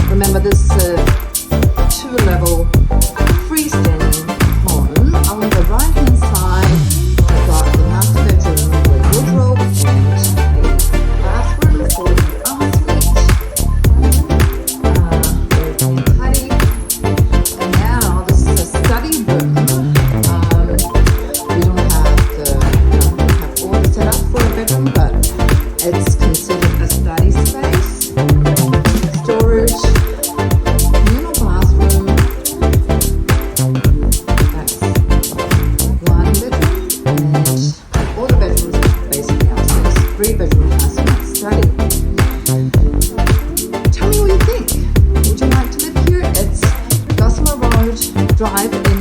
Remember this two-level freestanding home. On the right-hand side, we've got the master bedroom with wardrobe and a bathroom for the ensuite. Very clean and tidy. And now this is a study room. We don't have all the setup for a bedroom, but it's considered a study space. Storage, communal bathroom. That's one bedroom, and all the bedrooms are basically upstairs. 3-bedroom house in that study. Tell me what you think. Would you like to live here? It's Gossamer Road Drive.